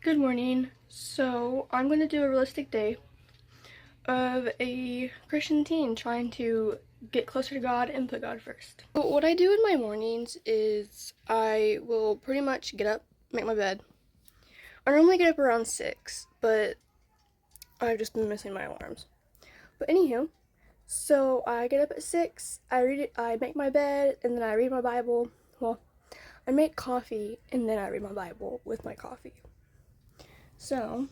Good morning. So I'm going to do a realistic day of a Christian teen trying to get closer to God and put God first. So what I do in my mornings is I will pretty much get up, make my bed. I normally get up around 6, but I've just been missing my alarms. But anywho, so I get up at 6, I read it, I make my bed, and then I read my Bible. Well, I make coffee, and then I read my Bible with my coffee. So,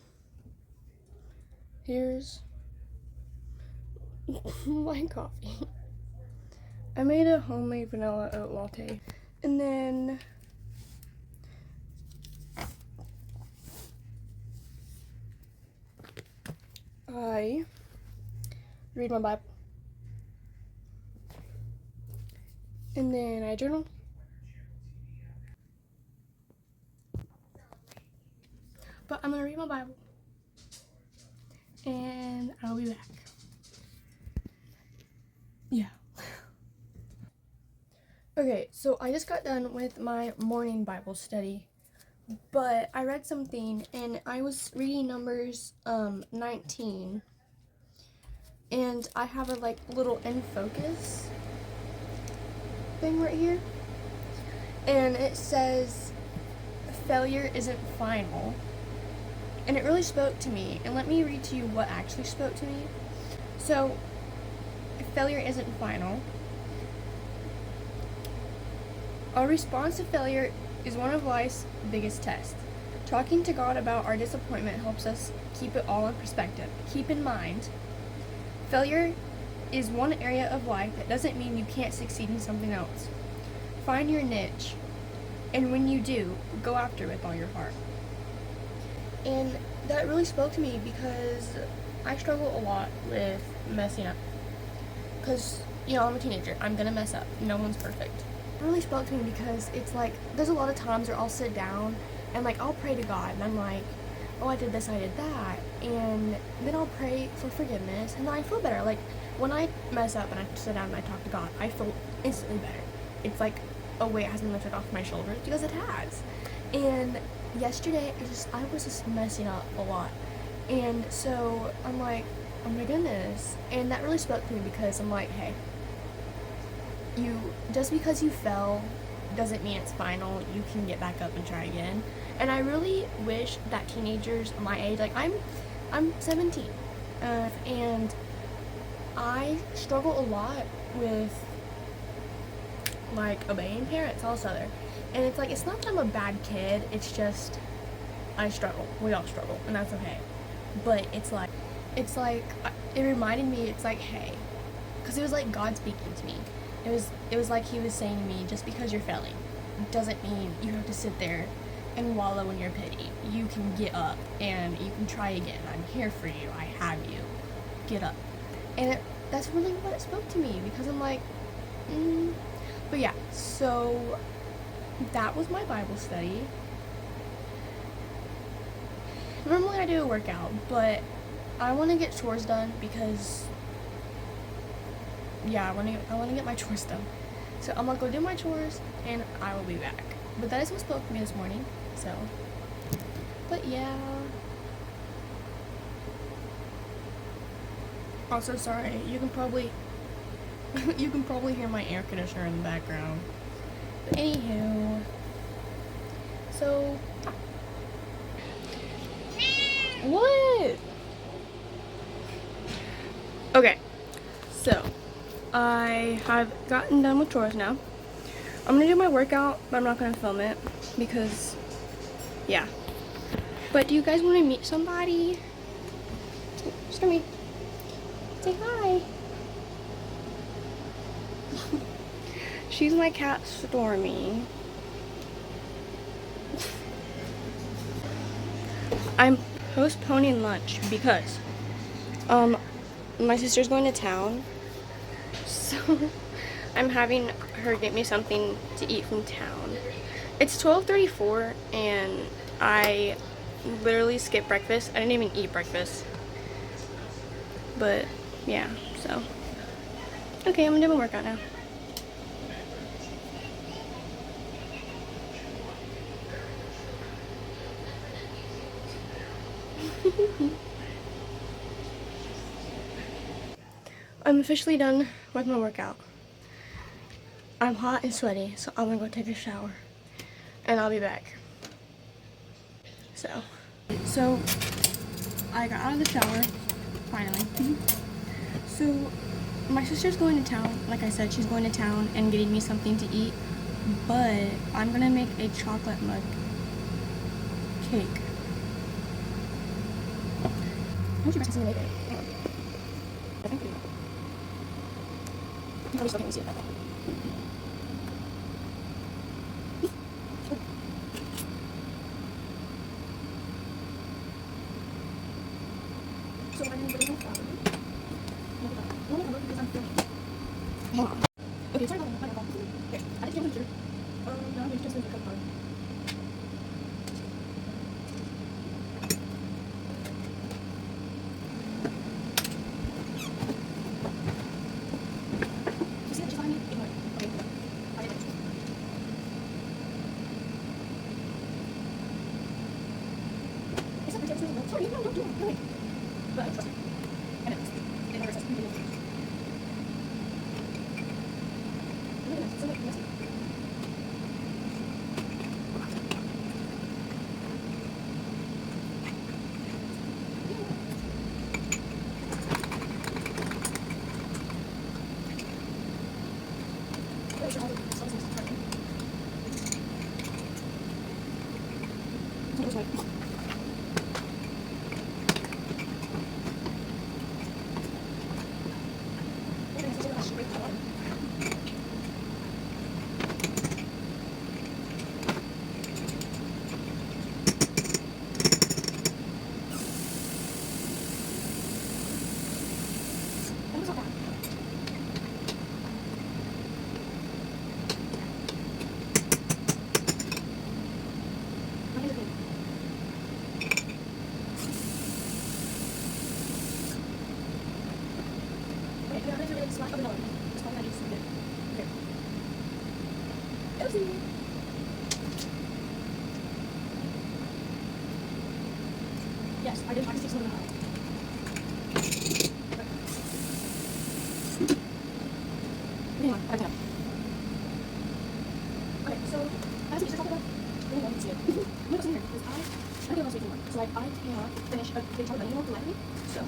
here's my coffee. I made a homemade vanilla oat latte. And then I read my Bible. And then I journal. But I'm gonna read my Bible. And I'll be back. Yeah. Okay, so I just got done with my morning Bible study. But I read something and I was reading Numbers 19. And I have a little in focus thing right here. And it says failure isn't final. And it really spoke to me. And let me read to you what actually spoke to me. So, failure isn't final. Our response to failure is one of life's biggest tests. Talking to God about our disappointment helps us keep it all in perspective. Keep in mind, failure is one area of life that doesn't mean you can't succeed in something else. Find your niche, and when you do, go after it with all your heart. And that really spoke to me because I struggle a lot with messing up. Because, I'm a teenager. I'm going to mess up. No one's perfect. It really spoke to me because it's like, there's a lot of times where I'll sit down and I'll pray to God and I'm like, oh, I did this, I did that. And then I'll pray for forgiveness and then I feel better. Like, when I mess up and I sit down and I talk to God, I feel instantly better. It's like a weight has been lifted off my shoulders because it has. And yesterday, I was just messing up a lot. And so I'm like, oh my goodness. And that really spoke to me because I'm like, hey, just because you fell doesn't mean it's final. You can get back up and try again. And I really wish that teenagers my age, I'm 17, and I struggle a lot with obeying parents also there. And it's not that I'm a bad kid, it's just I struggle. We all struggle, and that's okay. But it reminded me, hey, because it was like God speaking to me. It was like he was saying to me, just because you're failing doesn't mean you have to sit there and wallow in your pity. You can get up and you can try again. I'm here for you. I have you. Get up. And that's really what it spoke to me because I'm like, But yeah, so that was my Bible study. Normally I do a workout, but I want to get chores done because, I want to get my chores done. So I'm gonna go do my chores and I will be back. But that is what spoke to me this morning. So, but yeah. Also, sorry, you can probably hear my air conditioner in the background. But anywho, so what? Okay, so I have gotten done with chores now. I'm gonna do my workout, but I'm not gonna film it because, yeah. But do you guys want to meet somebody? Stormy, say hi. She's my cat, Stormy. I'm postponing lunch because, my sister's going to town, so I'm having her get me something to eat from town. It's 12:34 and I literally skipped breakfast. I didn't even eat breakfast. But yeah, so okay, I'm gonna do my workout now. I'm officially done with my workout. I'm hot and sweaty, so I'm gonna go take a shower. And I'll be back. So I got out of the shower, finally. So my sister's going to town. Like I said, she's going to town and getting me something to eat. But I'm gonna make a chocolate mug cake. How would you guys make it? Hang on. I think we do. You probably still can't see it that way. So I'm putting in flour. Hang on. Okay, sorry about that. Here, I just can't put sugar. No, it's just a cup of flour. You see that just behind me? Ignore it. Okay, I did it. It's not pretending to sorry, no, don't do it. No, wait. But I trust you. I know. It never says you. Look at this. So messy. Yes, I did. I can see some of the hang on, I can. Okay, so as we just talked about, I don't see it. You know what's in here? Because I think I was making one. So like I cannot finish a big chocolate bunny anymore politely. So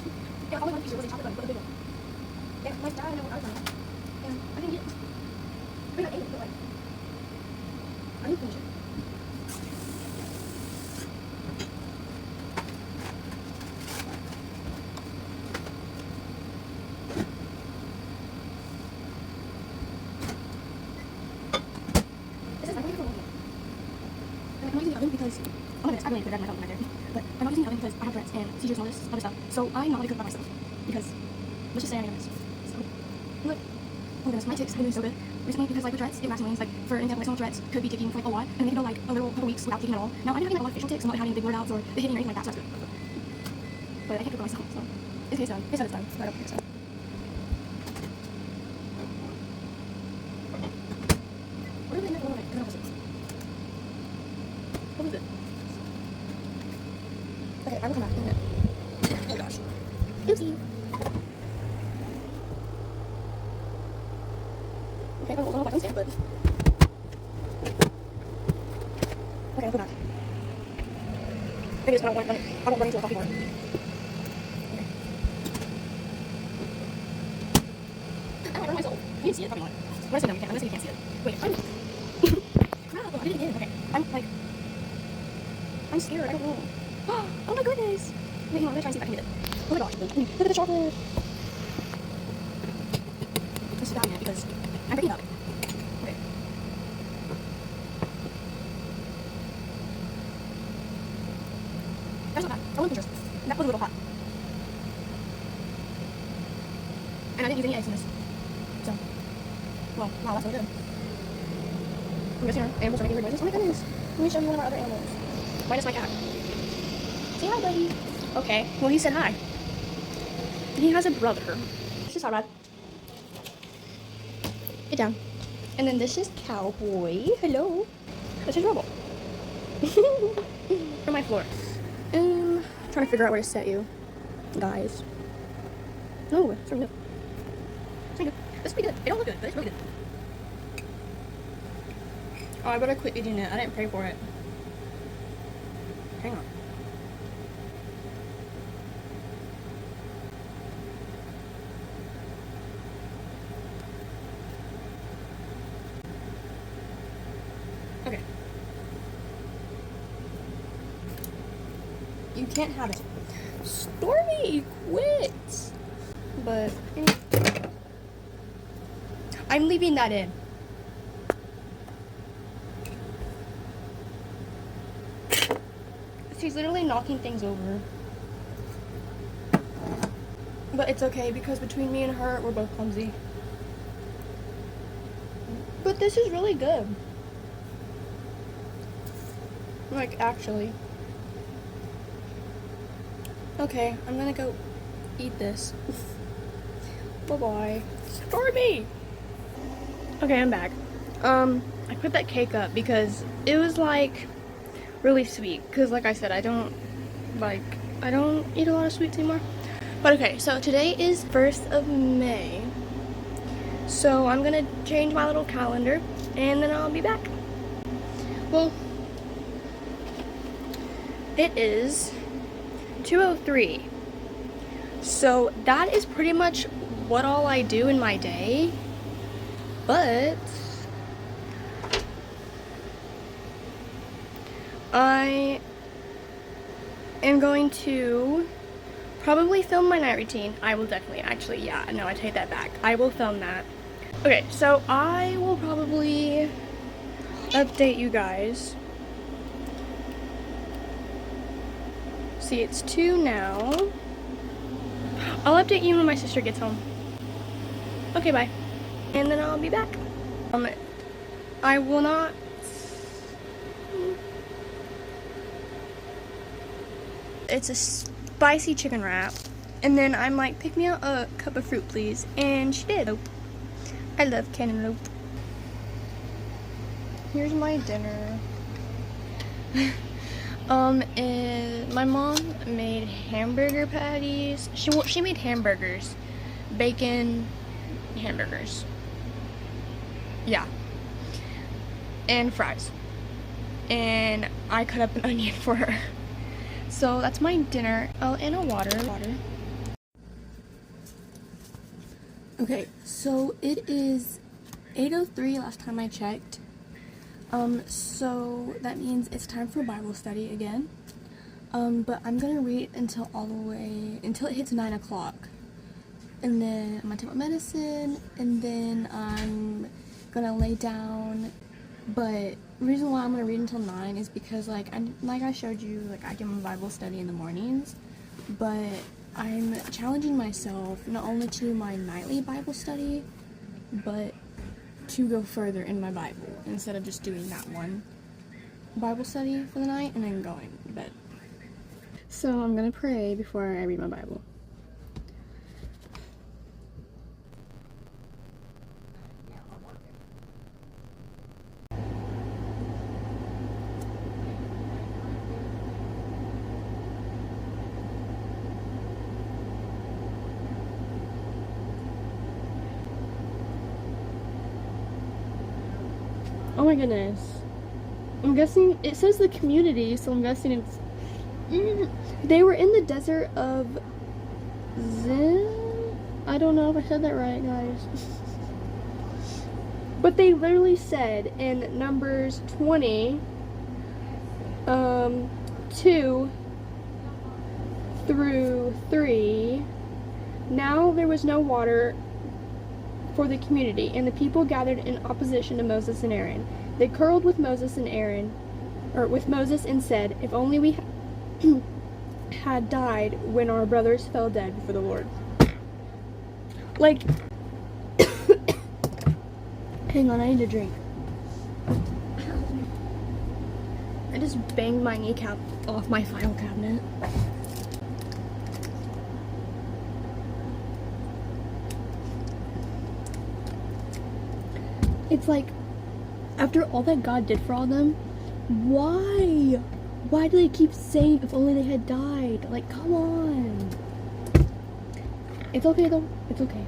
yeah, all I wanted to do was a chocolate bunny, but a big one. And my dad and I worked out on it. And I didn't get it. I mean I ate it, but like I didn't finish it. Because, oh my goodness, I really could have my phone right there. But I'm not using the oven because I have Tourette's and seizures and all this other stuff. So I'm not going to cook by myself. Because, let's just say I'm a mess. So, look. Oh my goodness, my tics have been doing so good recently because, like, with Tourette's, it lasts millions. Like, for example, like, someone with Tourette's could be ticking for, like, a lot. And they can go, like, a little couple weeks without ticking at all. Now, I'm not having, like, a lot of facial tics. I'm not having big blurt outs or the hitting or anything like that, so that's good. But I can't cook by myself, so. It's done. It's done. So I don't care, so. What are they making? Because I don't know. What is it? Okay, I will come back in a minute. Oh gosh. Oopsie. Okay, I don't know if I can stand, but... Okay, I'll go back. Maybe it's I don't run into a coffee bar. Okay. I might run myself. You can see it, probably not. When I say no, you can't. Unless you can't see it. Wait, I'm... Crap, I did it again. Okay, I'm scared, I don't know. Oh my goodness! Wait, hang on, I'm gonna try and see if I can get it. Oh my gosh, look at the chocolate! Let's sit down here because I'm breaking up. Okay. That's not bad. I want pictures. That was a little hot. And I didn't use any eggs in this. So, well, wow, that's really good. I'm guessing our animals are making weird noises. Oh my goodness! Let me show you one of our other animals. Minus my cat. Say hi, buddy. Okay, well, he said hi. He has a brother. This is Hot Rod. Get down. And then this is Cowboy. Hello. This is Rubble. For my floor. trying to figure out where to set you, guys. No, it's really good. It's really good. This will be good. It don't look good, but it's really good. Oh, I better quit eating it. I didn't pay for it. Hang on. Okay. You can't have it. Stormy, quit! But I'm leaving that in. She's literally knocking things over. But it's okay because between me and her, we're both clumsy. But this is really good. Like, actually. Okay, I'm gonna go eat this. Bye-bye. Stormy! Okay, I'm back. I put that cake up because it was like really sweet. Cause like I said, I don't eat a lot of sweets anymore. But okay, so today is 1st of May. So I'm gonna change my little calendar and then I'll be back. Well, it is 2:03. So that is pretty much what all I do in my day. But I am going to probably film my night routine. I will definitely, actually, yeah, no, I take that back. I will film that. Okay, so I will probably update you guys. See, it's 2 now. I'll update you when my sister gets home. Okay, bye. And then I'll be back. I will not. It's a spicy chicken wrap. And then I'm like, pick me out a cup of fruit, please. And she did. I love cantaloupe. Here's my dinner. My mom made hamburger patties. She made hamburgers. Bacon hamburgers. Yeah. And fries. And I cut up an onion for her. So that's my dinner. Oh, and a water. Okay, so it is 8:03 last time I checked. So that means it's time for Bible study again. But I'm gonna read until it hits 9 o'clock. And then I'm gonna take my medicine, and then I'm gonna lay down. But the reason why I'm gonna read until 9 is because like I showed you, like I do my Bible study in the mornings, but I'm challenging myself not only to do my nightly Bible study, but to go further in my Bible instead of just doing that one Bible study for the night and then going to bed. So I'm gonna pray before I read my Bible. Oh my goodness. I'm guessing it says the community, so I'm guessing it's they were in the desert of Zin. I don't know if I said that right, guys. But they literally said in Numbers 20 2 through 3, now there was no water for the community, and the people gathered in opposition to Moses and Aaron. They quarreled with Moses and said, if only we had died when our brothers fell dead before the Lord. Like, hang on, I need a drink. I just banged my kneecap off my file cabinet. It's like, after all that God did for all of them, why Why do they keep saying if only they had died? Like, come on. It's okay though. It's okay.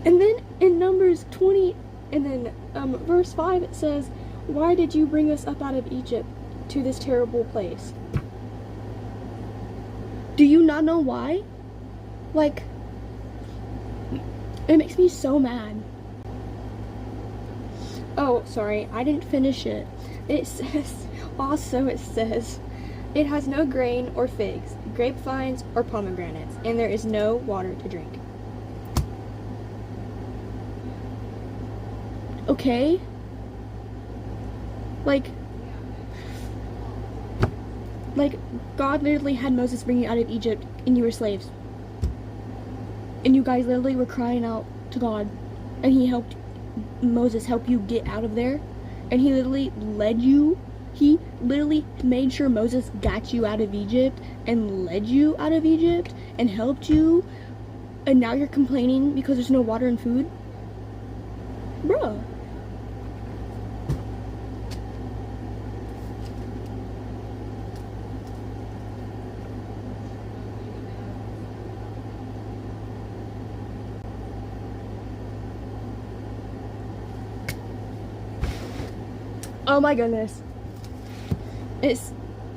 And then in Numbers 20, and then verse 5, it says, "Why did you bring us up out of Egypt to this terrible place?" Do you not know why? Like, it makes me so mad. Oh, sorry, I didn't finish it. It says, also it says, "It has no grain or figs, grapevines or pomegranates, and there is no water to drink." Okay? Like, God literally had Moses bring you out of Egypt, and you were slaves. And you guys literally were crying out to God, and he helped Moses help you get out of there. And he literally led you. He literally made sure Moses got you out of Egypt, and led you out of Egypt, and helped you. And now you're complaining because there's no water and food? Bruh. Oh my goodness. It's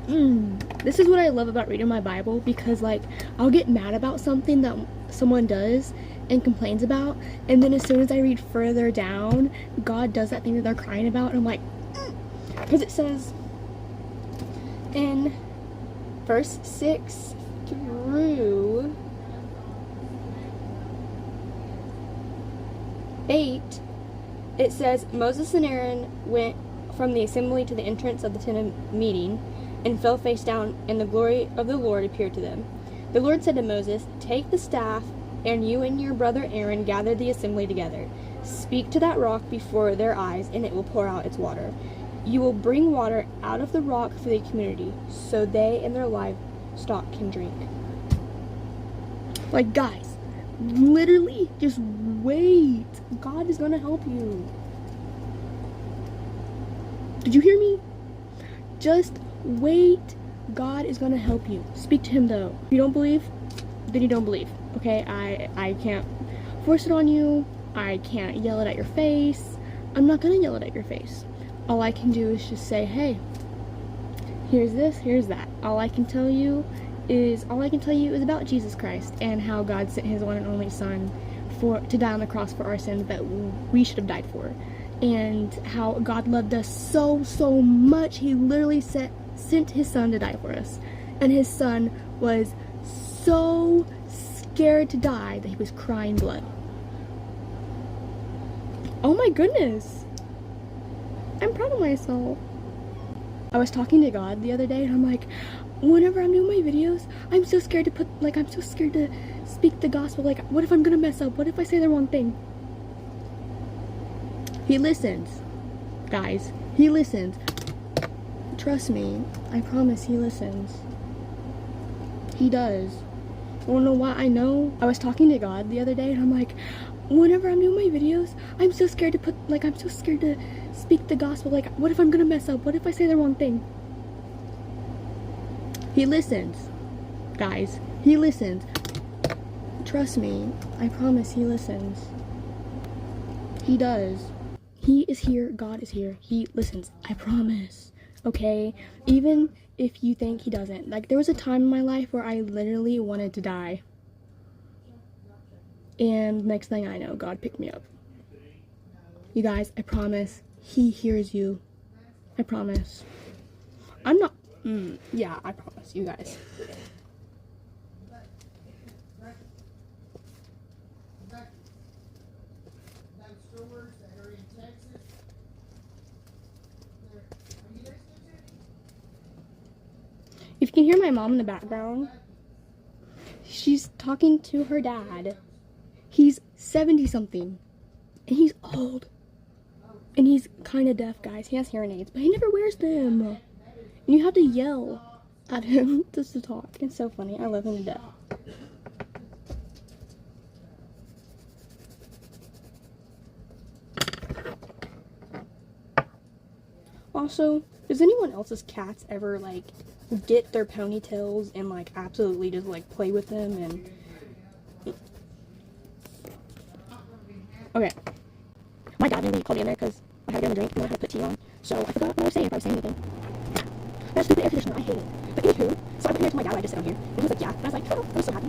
this is what I love about reading my Bible, because like I'll get mad about something that someone does and complains about, and then as soon as I read further down, God does that thing that they're crying about, and I'm like, because it says in verse 6 through 8, it says, "Moses and Aaron went from the assembly to the entrance of the tent of meeting, and fell face down, and the glory of the Lord appeared to them. The Lord said to Moses, 'Take the staff, and you and your brother Aaron gather the assembly together. Speak to that rock before their eyes, and it will pour out its water. You will bring water out of the rock for the community, so they and their livestock can drink.'" Like, guys, literally, just wait. God is gonna help you. Did you hear me? Just wait. God is gonna help you. Speak to him though. If you don't believe, then you don't believe. Okay? I can't force it on you. I can't yell it at your face. I'm not gonna yell it at your face. All I can do is just say, hey, here's this, here's that. All I can tell you is about Jesus Christ, and how God sent his one and only son to die on the cross for our sins that we should have died for. And how God loved us so, so much, he literally sent his son to die for us. And his son was so scared to die that he was crying blood. Oh my goodness. I'm proud of myself. I was talking to God the other day, and I'm like, whenever I'm doing my videos, I'm so scared to speak the gospel. Like, what if I'm gonna mess up? What if I say the wrong thing? He listens, guys. He listens. Trust me. I promise he listens. He does. I don't know why I know. I was talking to God the other day, and I'm like, whenever I'm doing my videos, I'm so scared to speak the gospel. Like, what if I'm gonna mess up? What if I say the wrong thing? He listens, guys. He listens. Trust me. I promise he listens. He does. He is here. God is here. He listens. I promise. Okay? Even if you think he doesn't. Like, there was a time in my life where I literally wanted to die. And next thing I know, God picked me up. You guys, I promise, he hears you. I promise. I'm not... yeah, I promise, you guys. If you can hear my mom in the background, she's talking to her dad. He's 70 something. And he's old. And he's kind of deaf, guys. He has hearing aids, but he never wears them. And you have to yell at him just to talk. It's so funny. I love him to death. Also, does anyone else's cats ever, like, get their ponytails and, like, absolutely just, like, play with them and... Okay. My dad really called me in there because I had to get him a drink and then I had to put tea on. So I forgot what I was saying if I was saying anything. That stupid air conditioner, I hate it. But anywho, so I went here to my dad, I just sit on here. And he was like, yeah. And I was like, oh, I'm so happy.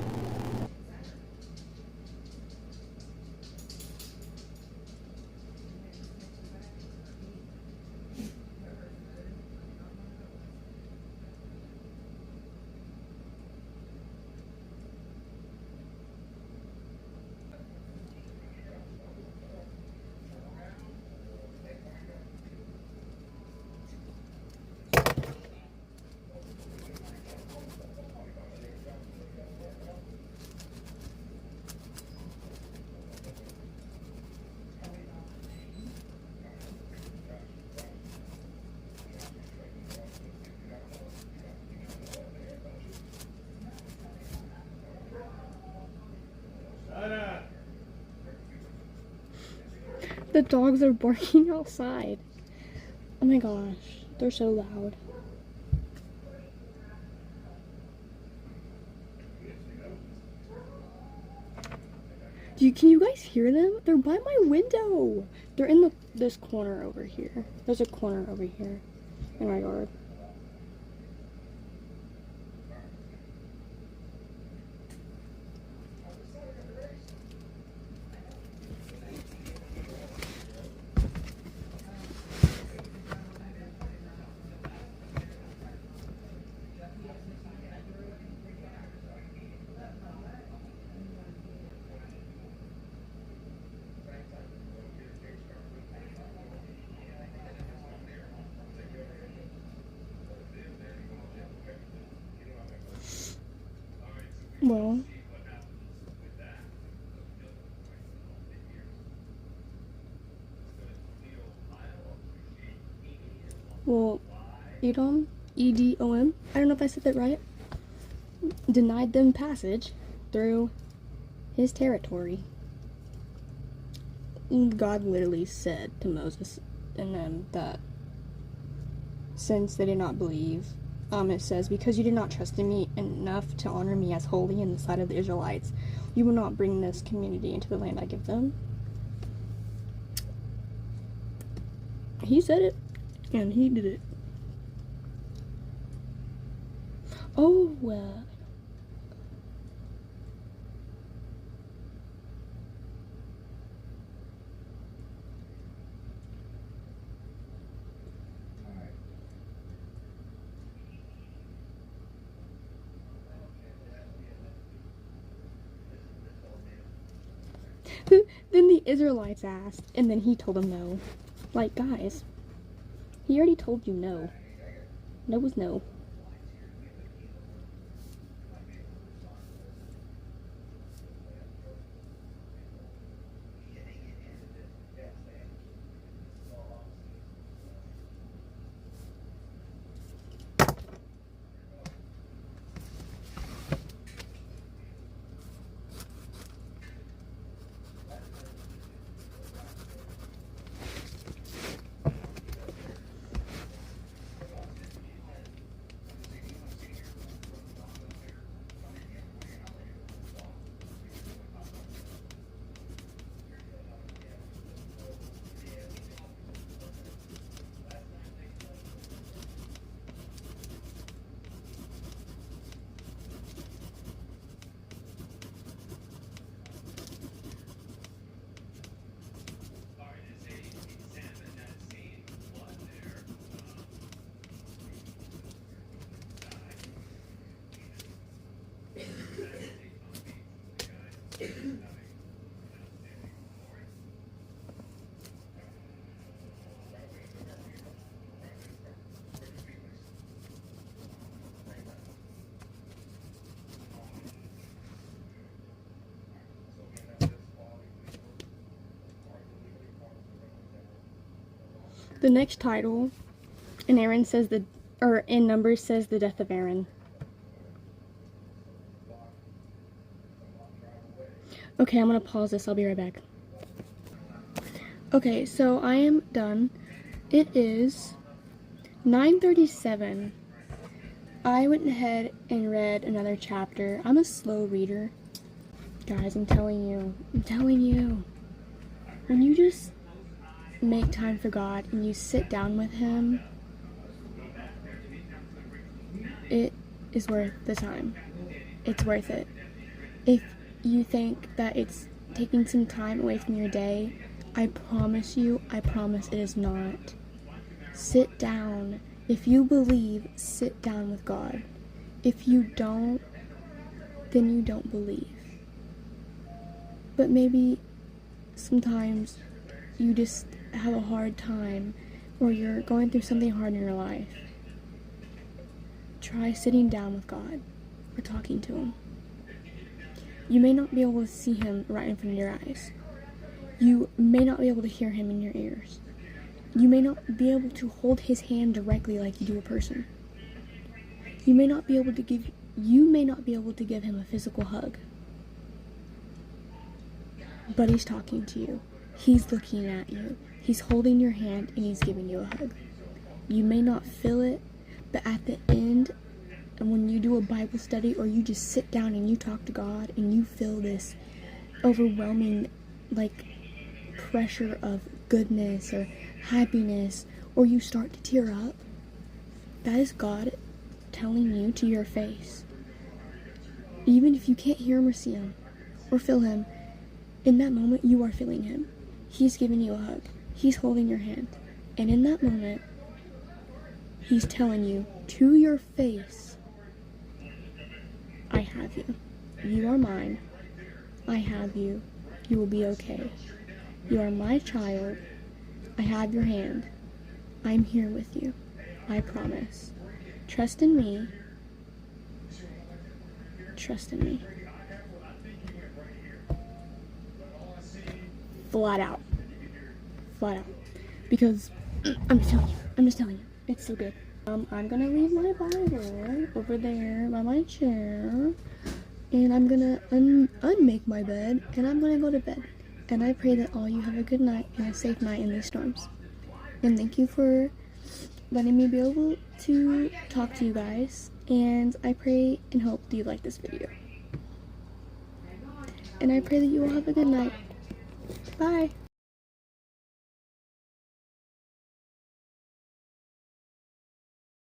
The dogs are barking outside. Oh my gosh, they're so loud. Can you guys hear them? They're by my window. They're in this corner over here. There's a corner over here in my yard. Well, Edom, E-D-O-M, I don't know if I said that right, denied them passage through his territory. God literally said to Moses and them that since they did not believe, it says, because you did not trust in me enough to honor me as holy in the sight of the Israelites, you will not bring this community into the land I give them. He said it, and he did it. Oh, Then the Israelites asked, and then he told them no. Like, guys, he already told you no. No was no. The next title in Aaron says in Numbers says the death of Aaron. Okay, I'm gonna pause this. I'll be right back. Okay, so I am done. It is 9:37. I went ahead and read another chapter. I'm a slow reader. Guys, I'm telling you. When you just make time for God and you sit down with Him, it is worth the time. It's worth it. If you think that it's taking some time away from your day, I promise it is not. Sit down. If you believe, sit down with God. If you don't, then you don't believe. But maybe sometimes you just have a hard time, or you're going through something hard in your life. Try sitting down with God or talking to Him. You may not be able to see Him right in front of your eyes. You may not be able to hear Him in your ears. You may not be able to hold His hand directly like you do a person. You may not be able to give Him a physical hug. But He's talking to you. He's looking at you. He's holding your hand and He's giving you a hug. You may not feel it, but at the end, and when you do a Bible study or you just sit down and you talk to God and you feel this overwhelming pressure of goodness or happiness, or you start to tear up, that is God telling you to your face. Even if you can't hear Him or see Him or feel Him, in that moment you are feeling Him. He's giving you a hug. He's holding your hand. And in that moment, He's telling you to your face, I have you. You are mine. I have you. You will be okay. You are my child. I have your hand. I'm here with you. I promise. Trust in me. Trust in me. Flat out. Because I'm just telling you. It's so good. I'm gonna leave my Bible over there by my chair, and I'm gonna unmake my bed, and I'm gonna go to bed. And I pray that all you have a good night and a safe night in these storms. And thank you for letting me be able to talk to you guys. And I pray and hope that you like this video. And I pray that you all have a good night. Bye.